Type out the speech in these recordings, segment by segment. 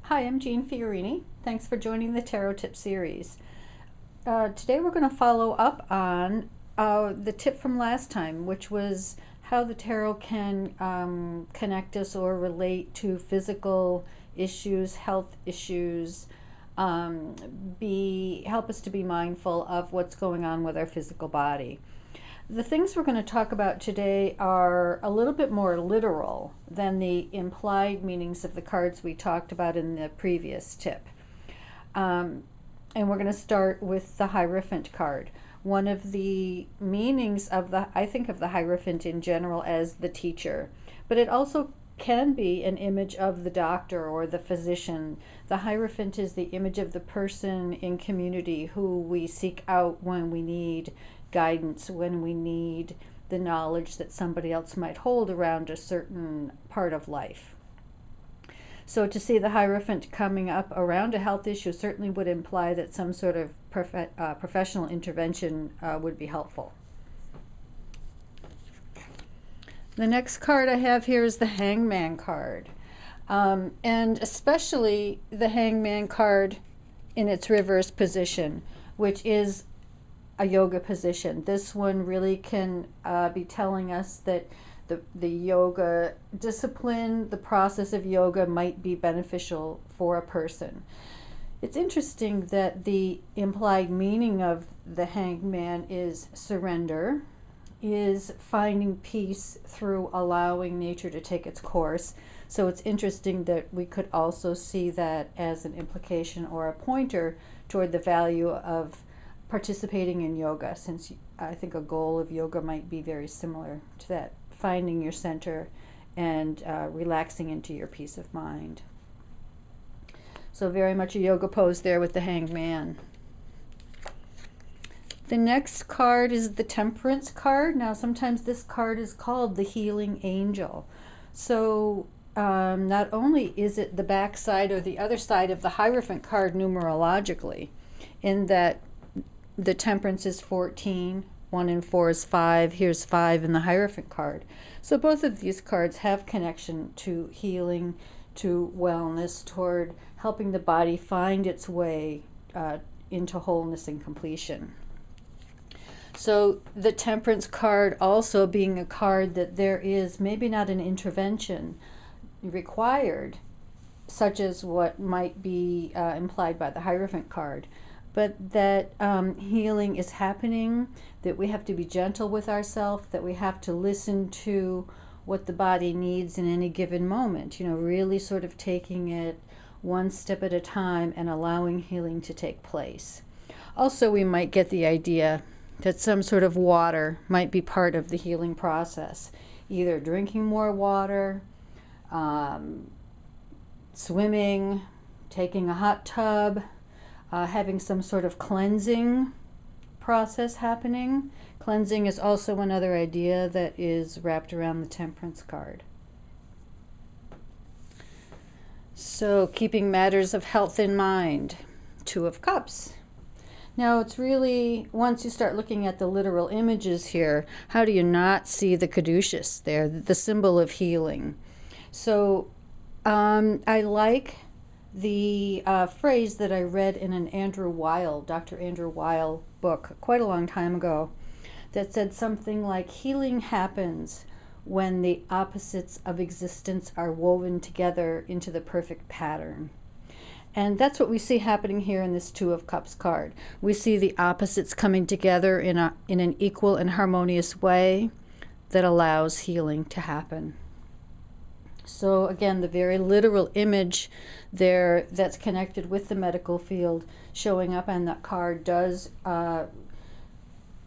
Hi, I'm Jean Fiorini. Thanks for joining the Tarot Tip series. Today we're going to follow up on the tip from last time, which was how the tarot can connect us or relate to physical issues, health issues, help us to be mindful of what's going on with our physical body. The things we're going to talk about today are a little bit more literal than the implied meanings of the cards we talked about in the previous tip. And we're going to start with the Hierophant card. One of the meanings of I think of the Hierophant in general as the teacher, but it also can be an image of the doctor or the physician. The Hierophant is the image of the person in community who we seek out when we need guidance, when we need the knowledge that somebody else might hold around a certain part of life. So to see the Hierophant coming up around a health issue certainly would imply that some sort of professional intervention would be helpful. The next card I have here is the Hangman card. And especially the Hangman card in its reverse position, which is a yoga position. This one really can be telling us that the yoga discipline, the process of yoga might be beneficial for a person. It's interesting that the implied meaning of the Hangman is surrender, is finding peace through allowing nature to take its course. So it's interesting that we could also see that as an implication or a pointer toward the value of participating in yoga, since I think a goal of yoga might be very similar to that, finding your center and relaxing into your peace of mind. So very much a yoga pose there with the Hangman. The next card is the Temperance card. Now sometimes this card is called the Healing Angel. So not only is it the back side or the other side of the Hierophant card numerologically, in that the Temperance is 14, 1 and 4 is 5, here's 5 in the Hierophant card. So both of these cards have connection to healing, to wellness, toward helping the body find its way into wholeness and completion. So the Temperance card also being a card that there is maybe not an intervention required, such as what might be implied by the Hierophant card, but that healing is happening, that we have to be gentle with ourselves, that we have to listen to what the body needs in any given moment, really sort of taking it one step at a time and allowing healing to take place. Also, we might get the idea that some sort of water might be part of the healing process, either drinking more water, swimming, taking a hot tub, having some sort of cleansing process happening. Cleansing is also another idea that is wrapped around the Temperance card. So keeping matters of health in mind, 2 of Cups. Now it's really, once you start looking at the literal images here, how do you not see the caduceus there, the symbol of healing? So I like the phrase that I read in an Dr. Andrew Weil book quite a long time ago, that said something like, healing happens when the opposites of existence are woven together into the perfect pattern. And that's what we see happening here in this 2 of Cups card. We see the opposites coming together in an equal and harmonious way that allows healing to happen. So again, the very literal image there that's connected with the medical field showing up on that card does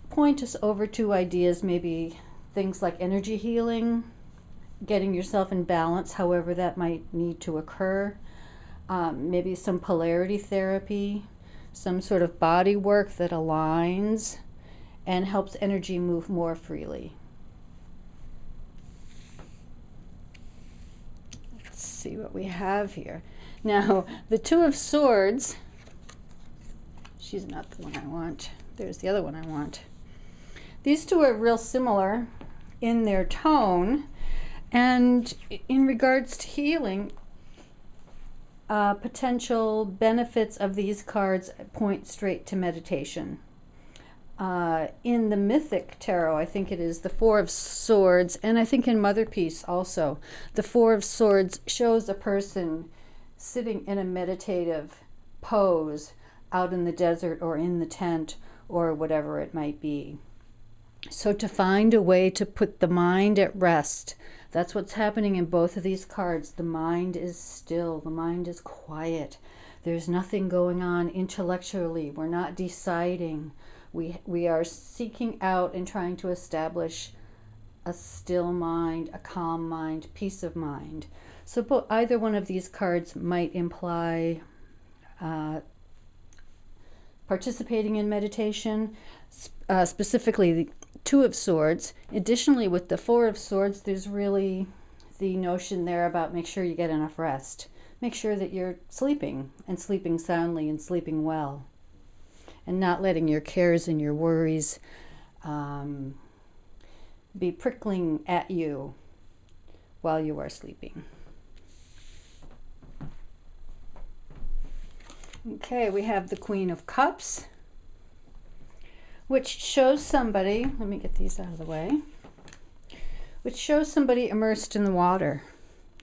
point us over to ideas, maybe things like energy healing, getting yourself in balance, however that might need to occur, maybe some polarity therapy, some sort of body work that aligns and helps energy move more freely. See what we have here. Now, the 2 of Swords, she's not the one I want. There's the other one I want. These 2 are real similar in their tone, and in regards to healing, potential benefits of these cards point straight to meditation. In the Mythic Tarot, I think it is the Four of Swords, and I think in Mother Peace also, the Four of Swords shows a person sitting in a meditative pose out in the desert or in the tent or whatever it might be. So to find a way to put the mind at rest, that's what's happening in both of these cards. The mind is still, the mind is quiet. There's nothing going on intellectually. We're not deciding. We are seeking out and trying to establish a still mind, a calm mind, peace of mind. So either one of these cards might imply participating in meditation, specifically the Two of Swords. Additionally, with the Four of Swords, there's really the notion there about make sure you get enough rest. Make sure that you're sleeping, and sleeping soundly and sleeping well, and not letting your cares and your worries be prickling at you while you are sleeping. Okay, we have the Queen of Cups, which shows somebody, let me get these out of the way, which shows somebody immersed in the water.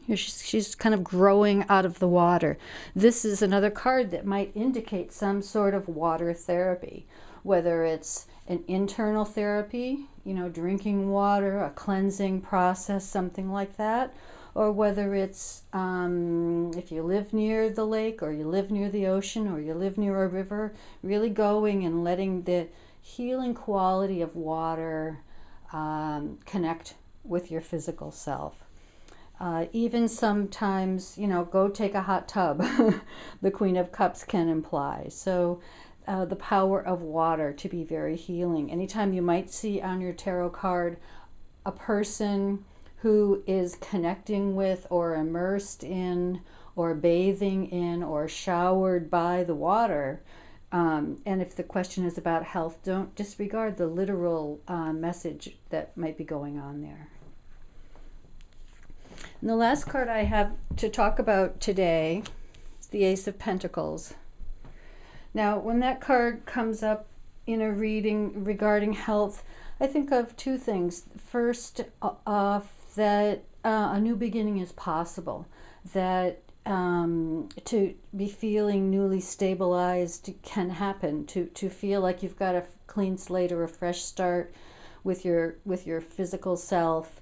Here she's kind of growing out of the water. This is another card that might indicate some sort of water therapy, whether it's an internal therapy, you know, drinking water, a cleansing process, something like that, or whether it's if you live near the lake or you live near the ocean or you live near a river, really going and letting the healing quality of water connect with your physical self. Even sometimes, you know, go take a hot tub, the Queen of Cups can imply. So the power of water to be very healing. Anytime you might see on your tarot card a person who is connecting with or immersed in or bathing in or showered by the water, and if the question is about health, don't disregard the literal message that might be going on there. And the last card I have to talk about today is the Ace of Pentacles. Now, when that card comes up in a reading regarding health, I think of two things. First, that a new beginning is possible, that to be feeling newly stabilized can happen, to feel like you've got a clean slate or a fresh start with your physical self.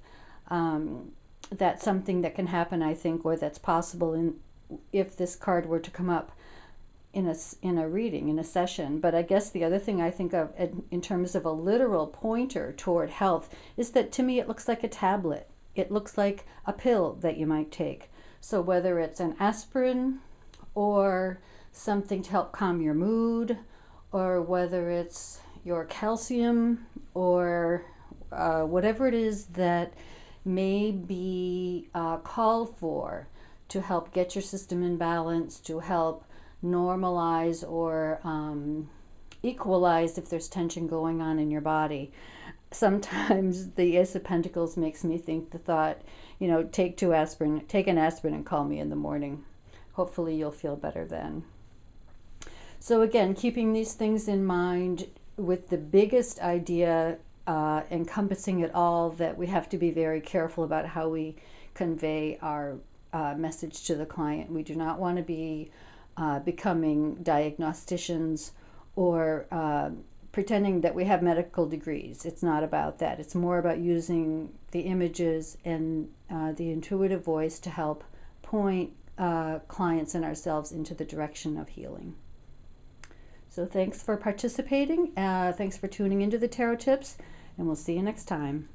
That's something that can happen, I think, or that's possible if this card were to come up in a reading, in a session. But I guess the other thing I think of in terms of a literal pointer toward health is that to me it looks like a tablet. It looks like a pill that you might take. So whether it's an aspirin or something to help calm your mood, or whether it's your calcium or whatever it is that may be called for to help get your system in balance, to help normalize or equalize if there's tension going on in your body. Sometimes the Ace of Pentacles makes me think the thought, you know, take an aspirin and call me in the morning. Hopefully you'll feel better then. So again, keeping these things in mind with the biggest idea encompassing it all, that we have to be very careful about how we convey our message to the client. We do not want to be becoming diagnosticians or pretending that we have medical degrees. It's not about that. It's more about using the images and the intuitive voice to help point clients and ourselves into the direction of healing. So thanks for participating. Thanks for tuning into the Tarot Tips, and we'll see you next time.